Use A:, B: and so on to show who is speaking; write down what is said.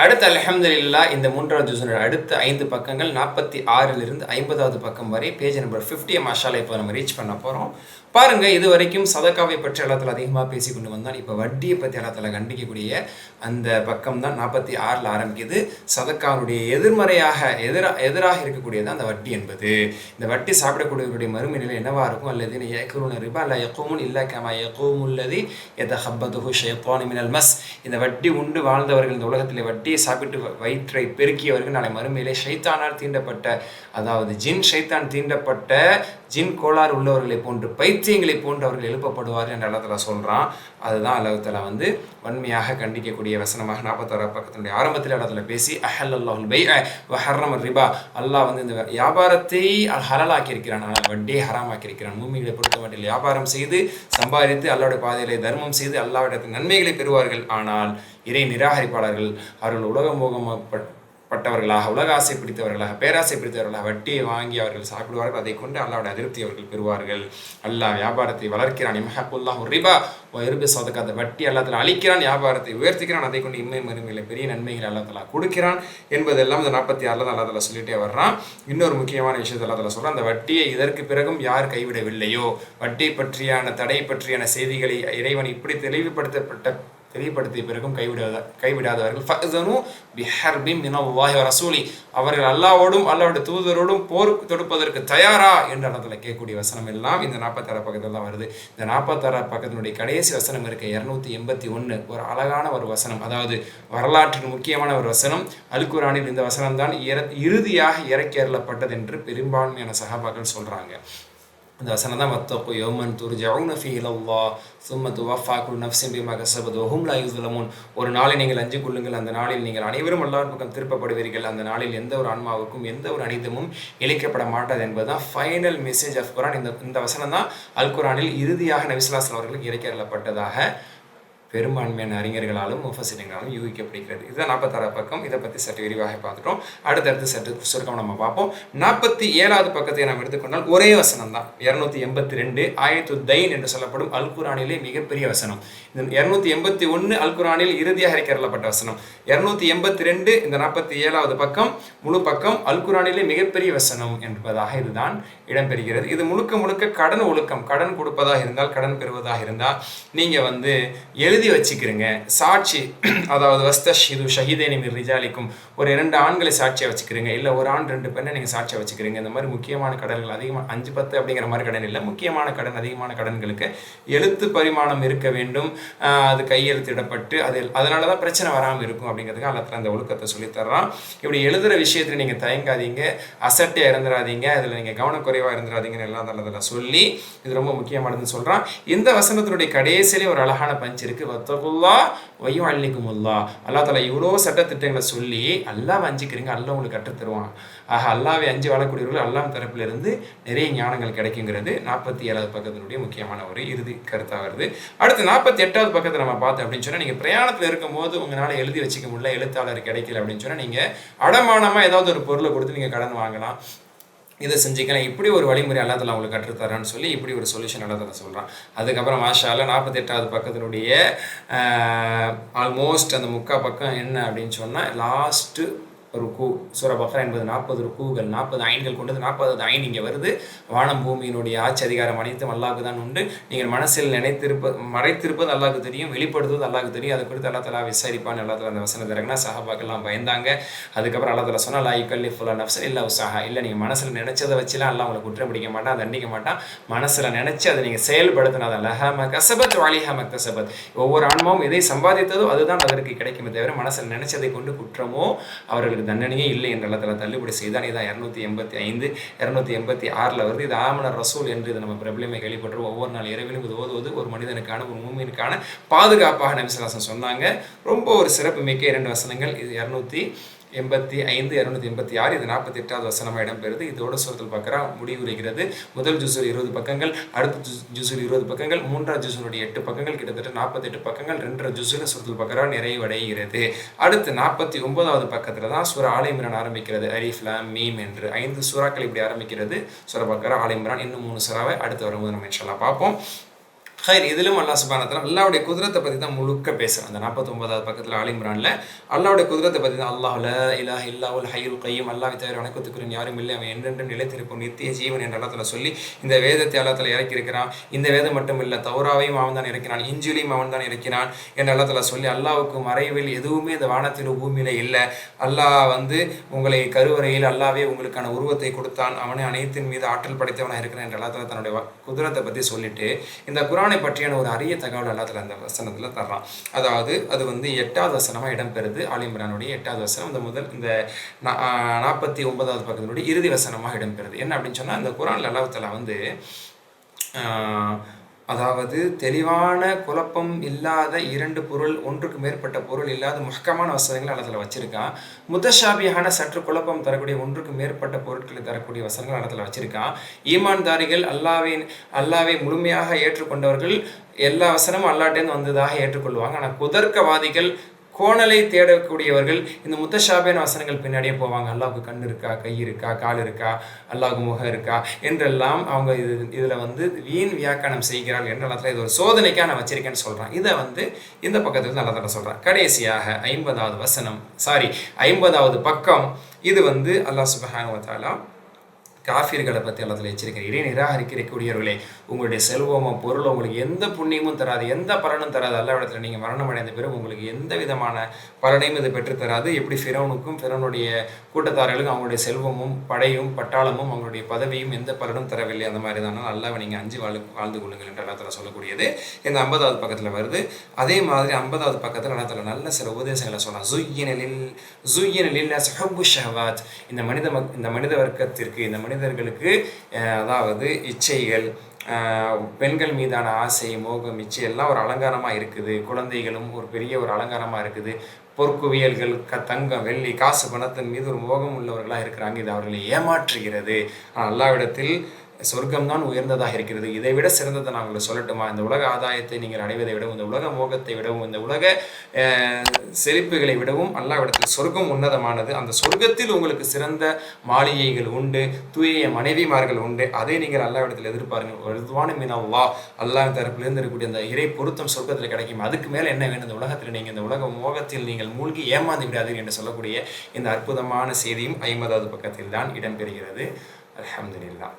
A: அடுத்து அல்ஹம்துலில்லாஹ் இந்த மூன்றாவது ஜுஸுடைய அடுத்த 5 பக்கங்கள் 46லிருந்து 50வது பக்கம் வரை பேஜ் நம்பர் 50 மாஷாஅல்லாஹ் இப்போ நம்ம ரீச் பண்ண போகிறோம். பாருங்க, இது வரைக்கும் சதக்காவை பற்றி எல்லாத்துல அதிகமாக பேசி கொண்டு வந்தால் இப்போ வட்டியை பற்றி எல்லாத்துல கண்டிக்கக்கூடிய அந்த பக்கம் தான் 46ல் ஆரம்பிக்குது. சதக்காவுடைய எதிராக இருக்கக்கூடியது அந்த வட்டி என்பது. இந்த வட்டி சாப்பிடக்கூடியவருடைய மறுமை நிலை என்னவா இருக்கும்? அல்லது யஅகுலுன ரிபா லா யகூமுன் இல்லா கமா யகூமுல் லதி யதஹப்பதுஹு ஷைத்தானு மினல் மஸ். இந்த வட்டி உண்டு வாழ்ந்தவர்கள், இந்த உலகத்தில் வட்டியை சாப்பிட்டு வயிற்றை பெருக்கியவர்கள் நாளை மறுமையிலே ஷைத்தானால் தீண்டப்பட்ட, அதாவது ஜின் ஷைத்தான் தீண்டப்பட்ட ஜின் கோளாறு உள்ளவர்களை போன்று பைத்தியங்களை போன்று அவர்கள் எழுப்பப்படுவார்கள் என்று அல்லாஹ் தஆலா சொல்கிறான். அதுதான் அல்லாஹ் தஆலா வன்மையாக கண்டிக்கக்கூடிய வசனமாக 46 பக்கத்தினுடைய ஆரம்பத்தில் அல்லாஹ் தஆலா பேசி அஹல்லல்லாஹுல் பைஅ வ ஹர்ரம ரிபா, அல்லாஹ் இந்த வியாபாரத்தை ஹலாலாக்கி இருக்கிறான், ஆனால் வட்டியை ஹராமாக்கி இருக்கிறான். மூமிகளை பொறுத்த மட்டும் வியாபாரம் செய்து சம்பாதித்து அல்லாஹ்வுடைய பாதையிலே தர்மம் செய்து அல்லாஹ்விடத்தில் நன்மைகளை பெறுவார்கள். ஆனால் இறை நிராகரிப்பாளர்கள் அவர்கள் உலக ஆசை பிடித்தவர்களாக, பேராசை பிடித்தவர்களாக வட்டியை வாங்கி அவர்கள் சாப்பிடுவார்கள். அதை கொண்டு அல்லாஹ்வுடைய அதிருப்தி அவர்கள் பெறுவார்கள். அல்லாஹ் வியாபாரத்தை வளர்க்கிறான். யம்ஹகுல்லாஹு ரிபா வ யுர்பி ஸதகாத். வட்டி அல்லாஹ் தஆலா அழிக்கிறான், வியாபாரத்தை உயர்த்திக்கிறான். அதை கொண்டு இம்மை மறுமையிலே பெரிய நன்மைகளை அல்லாஹ் தஆலா கொடுக்கிறான் என்பதெல்லாம் இந்த 46ல் அல்லாஹ் தஆலா சொல்லிட்டே வர்றான். இன்னொரு முக்கியமான விஷயத்தை அல்லாஹ் தஆலா சொல்றான். அந்த வட்டியை இதற்கு பிறகும் யார் கைவிடவில்லையோ, வட்டி பற்றியான தடை பற்றியான செய்திகளை இறைவன் இப்படி தெளிவுபடுத்திய பிறகும் கைவிடாதவர்கள் ஃபஅஸனு பிஹர்பின் மினல்லாஹி வ ரசூலி, அவர்கள் அல்லாஹ்வோடும் அல்லாஹ்வுடைய தூதரோடும் போர் தொடுப்பதற்கு தயாரா என்று அல்லாஹ் தஆலா கேட்கக்கூடிய வசனம் எல்லாம் இந்த 46 பக்கத்தில் தான் வருது. இந்த 46 பக்கத்தினுடைய கடைசி வசனம் இருக்க 281 ஒரு அழகான ஒரு வசனம், அதாவது வரலாற்றின் முக்கியமான ஒரு வசனம். அல் குர்ஆனில் இந்த வசனம் தான் இறுதியாக இறக்கி அருளப்பட்டது என்று பெரும்பான்மையான சஹாபாக்கள் சொல்றாங்க. அந்த வசனம் தான் வத்தகு யௌமன் துர்ஜஊன ஃபீஹி இலல்லாஹ் சும்ம துவஃபா குல்லு நஃப்ஸின் பிமா கஸபத் வ ஹும் லா யுஸ்லமூன். ஒரு நாளை நீங்கள் அஞ்சு கொள்ளுங்கள், அந்த நாளில் நீங்கள் அனைவரும் அல்லாஹ் பக்கம் திருப்பப்படுவீர்கள், அந்த நாளில் எந்த ஒரு ஆன்மாவுக்கும் எந்த ஒரு அநீதமும் இழைக்கப்பட மாட்டாது என்பதுதான் ஃபைனல் மெசேஜ் ஆஃப் குர்ஆன். இந்த வசனம் தான் அல் குர்ஆனில் இறுதியாக நபி ஸல்லல்லாஹு அலைஹி வஸல்லம் அவர்களுக்கு இறக்கி அருளப்பட்டதாக பெரும்பான்மையான அறிஞர்களாலும் முஃபஸிரிங்களாலும் யூகிக்கப்படுகிறது. இதுதான் 46 பக்கம். இதை பற்றி சற்று விரிவாக பார்த்துட்டோம். அடுத்தடுத்து சற்று சுருக்கம் நம்ம பார்ப்போம். 47வது பக்கத்தை நாம் எடுத்துக்கொண்டால் ஒரே வசனம் தான். 282 ஆயத்து தைன் என்று சொல்லப்படும் அல் குர்ஆனிலே மிகப்பெரிய வசனம். இந்த 281 அல் குர்ஆனில் இறுதியாக இறக்கப்பட்ட வசனம். 282 இந்த 47வது பக்கம் முழு பக்கம் அல் குர்ஆனிலே மிகப்பெரிய வசனம் என்பதாக இதுதான் இடம்பெறுகிறது. இது முழுக்க கடன் ஒழுக்கம், கடன் கொடுப்பதாக இருந்தால், கடன் பெறுவதாக இருந்தால் நீங்கள் எழுதி வச்சுக்கிறீங்க. சாட்சி, அதாவது வஸ்தஷிது ஷஹீதைனி மின் ரிஜாலிக்கும், ஒரு 2 ஆண்களை சாட்சியாக வச்சுக்கிறீங்க, இல்லை ஒரு ஆண் 2 பெண்ணை நீங்கள் சாட்சியாக வச்சுக்கிறீங்க. இந்த மாதிரி முக்கியமான கடன்கள் அதிகமாக 5-10 அப்படிங்கிற மாதிரி கடன் இல்லை, முக்கியமான கடன், அதிகமான கடன்களுக்கு எழுத்து பரிமாணம் இருக்க வேண்டும். அது கையெழுத்திடப்பட்டு அதனால தான் பிரச்சனை வராமல் இருக்கும் அப்படிங்கிறதுக்கு அல்லாஹ் அந்த ஒழுக்கத்தை சொல்லித்தர்றான். இப்படி எழுதுகிற விஷயத்தில் நீங்கள் தயங்காதீங்க, அசட்டையாக இருந்துடாதீங்க, அதில் நீங்கள் கவனக்குறைவாக இருந்துடாதீங்கன்னு எல்லாம் அதில் சொல்லி இது ரொம்ப முக்கியமானதுன்னு சொல்கிறான். இந்த வசனத்தினுடைய கடைசியிலே ஒரு அழகான பஞ்ச் இருக்குது. வத்தகுல்லாஹ் வ யுஅல்லிகுமுல்லாஹ். அல்லாஹ் தஆலா இவ்வளோ சட்டத்திட்டங்களை சொல்லி அல்லாஹ்வை அஞ்சிக்கிறீங்க, அல்லாஹ் உங்களுக்கு கற்றுத்தருவான். ஆக அல்லாஹ்வை அஞ்சி வாழக்கூடியவர்கள் அல்லாஹ் தரப்பிலிருந்து நிறைய ஞானங்கள் கிடைக்குங்கிறது 47வது பக்கத்தினுடைய முக்கியமான ஒரு இறுதி கருத்தாக வருது. அடுத்து 48வது பக்கத்தை நம்ம பார்த்தோம் அப்படின்னு சொன்னால், நீங்கள் பிரயாணத்தில் இருக்கும்போது உங்களால் எழுதி வச்சுக்க முடியல, எழுத்தாளர் கிடைக்கல அப்படின்னு சொன்னால், நீங்கள் அடமானமாக ஏதாவது ஒரு பொருளை கொடுத்து நீங்கள் கடன் வாங்கலாம், இதை செஞ்சுக்கலாம். இப்படி ஒரு வழிமுறை அல்லாஹ் தஆலா உங்களுக்கு கற்றுத்தரான்னு சொல்லி இப்படி ஒரு சொல்யூஷன் அல்லாஹ் தஆலா சொல்கிறான். அதுக்கப்புறம் மாஷா அல்லாஹ் 48வது பக்கத்தினுடைய ஆல்மோஸ்ட் அந்த முக்கால் பக்கம் என்ன அப்படின்னு சொன்னால், லாஸ்ட்டு ருக்கு சூரா பக்ரா என்பது 40 ருக்குகள், 40 ஐன்கள் கொண்டது. 40வது ஐன் இங்கே வருது. வானம் பூமியினுடைய ஆட்சி அதிகாரம் அனைத்தும் அல்லாஹ்வுக்கு தான் உண்டு. நீங்கள் மனசில் மறைத்திருப்பது அல்லாஹ்வுக்கு தெரியும், வெளிப்படுத்துவது அல்லாஹ்வுக்கு தெரியும். அதை குறித்து அல்லாஹ் தஆலா விசாரிப்பான். அல்லாஹ் தஆலா அந்த வசனத்தை இறங்கினா சஹாபாக்கெல்லாம் பயந்தாங்க. அதுக்கப்புறம் அல்லாஹ் தஆலா சொன்னால் லா யுகல்லிஃபு நஃப்ஸன் இல்லா உஸ்ஸாஹா. இல்லை, நீங்கள் மனசில் நினைச்சதை வச்சுலாம் அல்லாஹ் உங்களை குற்றம் பிடிக்க மாட்டான், தண்டிக்க மாட்டான். மனசில் நினைச்சு அதை நீங்கள் செயல்படுத்தினாதான் லஹா மகஸபத் வ அலைஹா மக்தஸபத். ஒவ்வொரு ஆன்மாவும் எதை சம்பாதித்ததோ அதுதான் அதற்கு கிடைக்குமே தவிர மனசில் நினைச்சதை கொண்டு குற்றமோ அவர்களுக்கு தண்டனையே இல்லை என்று அல்லாஹ் தஆலா தள்ளுபடி செய்தான். இதான் 285 286 வருது. இது ஆமனர் ரசூல் என்று இதை நம்ம பிரபலமே கேள்விப்பட்டோம். ஒவ்வொரு நாள் இரவிலும் இது ஓதுவது ஒரு மனிதனுக்கான, ஒரு மூமினுக்கான பாதுகாப்பாக நபி ஸல்லல்லாஹு அலைஹி வஸல்லம் சொன்னாங்க. ரொம்ப ஒரு சிறப்பு மிக்க 2 வசனங்கள். இது 285 286 இது 48வது வசனமாக இடம்பெறுது. இதோட சூரத்துல் பக்ரா முடிவுறுகிறது. முதல் ஜுஸில் 20 பக்கங்கள், அடுத்த ஜுஸில் 20 பக்கங்கள், 3வது ஜுஸினுடைய 8 பக்கங்கள், கிட்டத்தட்ட 48 பக்கங்கள். 2 ஜுஸில் சூரத்துல் பக்ரா நிறைவடைகிறது. அடுத்து 49வது பக்கத்தில் தான் சூரா ஆல இம்ரான் ஆரம்பிக்கிறது. அலிஃப் லாம் மீம் என்று 5 சூறாக்கள் இப்படி ஆரம்பிக்கிறது சூரா பக்ரா, ஆல இம்ரான். இன்னும் 3 சூறாவை அடுத்து வரும்போது நம்ம இன்ஷா அல்லாஹ் பார்ப்போம். ஹைர், இதிலும் அல்லாஹ் சுப்ஹானஹு வ தஆலா அல்லாஹ்வுடைய குதிரத்தை பற்றி தான் முழுக்க பேசுகிறான். அந்த 49வது பக்கத்தில் ஆல் இம்ரான்ல அல்லாஹ்வுடைய குதிரத்தை பற்றி தான் அல்லாஹ் லா இலாஹ இல்லல்லாஹுல் ஹய்யுல் கய்யூம், அல்லாஹ்வை தவிர வணக்கத்துக்குரியவன் யாரும் இல்லை, அவன் என்றென்றும் நிலைத்திருக்கும் நித்திய ஜீவன் என்று அல்லாஹ் தஆலா சொல்லி இந்த வேதத்தை அல்லாஹ் தஆலா இறக்கியிருக்கிறான். இந்த வேதம் மட்டும் இல்லை, தௌராவையும் அவன் தான் இறக்கினான், இஞ்சிலையும் அவன் தான் இறக்கினான் என்று அல்லாஹ் தஆலா சொல்லி அல்லாஹ்வுக்கு மறைவில் எதுவுமே இந்த வானத்திலும் பூமியில இல்லை. அல்லாஹ் உங்களை கருவறையில் அல்லாஹ்வே உங்களுக்கான உருவத்தை கொடுத்தான், அவனே அனைத்தின் மீது ஆற்றல் படைத்தவனாக இருக்கிறான் என்று அல்லாஹ் தஆலா தன்னுடைய குதிரத்தை பற்றி சொல்லிட்டு இந்த குர்ஆனை பற்றியான ஒரு அரிய தகவல் அல்லாஹ் தஆலா அந்த வசனத்தில் தர்றான். அதாவது அது 8வது வசனமாக இடம்பெறுது. ஆல் இம்ரானுடைய 8வது வசனம் இந்த 49வது பக்கத்தினுடைய இறுதி வசனமாக இடம்பெறுது. என்ன அப்படின்னு சொன்னால், இந்த குர்ஆனில் அல்லாஹ் தஆலா அதாவது தெளிவான குழப்பம் இல்லாத இரண்டு பொருள், ஒன்றுக்கு மேற்பட்ட பொருள் இல்லாத முஹ்கமான வசனங்களை அல்லாஹ் தஆலா வச்சிருக்கான். முத்தஷாபிஹான சற்று குழப்பம் தரக்கூடிய ஒன்றுக்கு மேற்பட்ட பொருட்களை தரக்கூடிய வசனங்கள் அல்லாஹ் தஆலா வச்சிருக்கான். ஈமான்தாரிகள் அல்லாஹ்வை முழுமையாக ஏற்றுக்கொண்டவர்கள் எல்லா வசனமும் அல்லாஹ்ட்டேருந்து வந்ததாக ஏற்றுக்கொள்வாங்க. ஆனால் குதர்க்கவாதிகள், கோணலை தேடக்கூடியவர்கள் இந்த முத்தஷாபியான வசனங்கள் பின்னாடியே போவாங்க. அல்லாஹ்வுக்கு கண் இருக்கா, கை இருக்கா, கால் இருக்கா, அல்லாஹ்வுக்கு முகம் இருக்கா என்றெல்லாம் அவங்க இதில் வீண் வியாக்கியானம் செய்கிறார்கள் என்ற இடத்துல இது ஒரு சோதனைக்காக நான் வச்சிருக்கேன்னு சொல்கிறான். இதை இந்த பக்கத்தில் நல்லா தர சொல்கிறான். கடைசியாக 50வது பக்கம் இது அல்லாஹ் சுப்ஹானஹு வ தஆலா காஃபிர்களை பற்றி அல்லாஹ் எச்சரிக்கிறார். இறை நிராகரிக்கக்கூடியவர்களே, உங்களுடைய செல்வமோ பொருளோ உங்களுக்கு எந்த புண்ணியமும் தராது, எந்த பலனும் தராது. அல்லாஹ்விடத்தில் நீங்கள் மரணம் அடைந்த பிறகு உங்களுக்கு எந்த விதமான பலனையும் இது பெற்றுத்தராது. எப்படி ஃபிரௌனுக்கும் ஃபிரௌனுடைய கூட்டத்தார்களுக்கும் அவங்களுடைய செல்வமும் படையும் பட்டாளமும் அவங்களுடைய பதவியும் எந்த பலனும் தரவில்லை, அந்த மாதிரி தானே அல்லாஹ்வை நீங்கள் அஞ்சு வாழ்ந்து கொள்ளுங்கள் என்று அல்லாஹ் தஆலா சொல்லக்கூடியது இந்த 50வது பக்கத்தில் வருது. அதே மாதிரி 50வது பக்கத்தில் அல்லாஹ் தஆலா நல்ல சில உபதேசங்களை சொல்லலாம். ஸுய்யின லின்னாஸி ஹுப்பு ஷஹவாத், இந்த மனித வர்க்கத்திற்கு, இந்த மனிதர்களுக்கு அதாவது இச்சைகள், பெண்கள் மீதான ஆசை, மோகம், இச்சை எல்லாம் ஒரு அலங்காரமாக இருக்குது. குழந்தைகளும் ஒரு பெரிய ஒரு அலங்காரமாக இருக்குது. பொற்குவியல்கள், தங்கம், வெள்ளி, காசு, பணத்தின் மீது ஒரு மோகம் உள்ளவர்களாக இருக்கிறாங்க. இது அவர்களை ஏமாற்றுகிறது. ஆனால் அல்லாஹ்விடத்தில் சொர்க்கம்தான் உயர்ந்ததாக இருக்கிறது. இதை விட சிறந்ததை நான் உங்களுக்கு சொல்லட்டுமா? இந்த உலக ஆதாயத்தை நீங்கள் அடைவதை விடவும், இந்த உலக மோகத்தை விடவும், இந்த உலக செழிப்புகளை விடவும் அல்லாஹ்விடத்தில் சொர்க்கம் உன்னதமானது. அந்த சொர்க்கத்தில் உங்களுக்கு சிறந்த மாளிகைகள் உண்டு, தூய மனைவிமார்கள் உண்டு. அதை நீங்கள் அல்லாஹ்விடத்தில் எதிர்பாருங்கள். ரிதுவானு மினல்லாஹ், அல்லாஹ் தரப்பிலிருந்து இருக்கக்கூடிய அந்த இறை பொருத்தம் சொர்க்கத்தில் கிடைக்கும். அதுக்கு மேலே என்ன வேணும்? இந்த உலகத்தில் நீங்கள் இந்த உலக மோகத்தில் நீங்கள் மூழ்கி ஏமாந்து விடாதீர்கள் என்று சொல்லக்கூடிய இந்த அற்புதமான செய்தியும் 50வது பக்கத்தில் தான் இடம்பெறுகிறது. அல்ஹம்துலில்லாஹ்.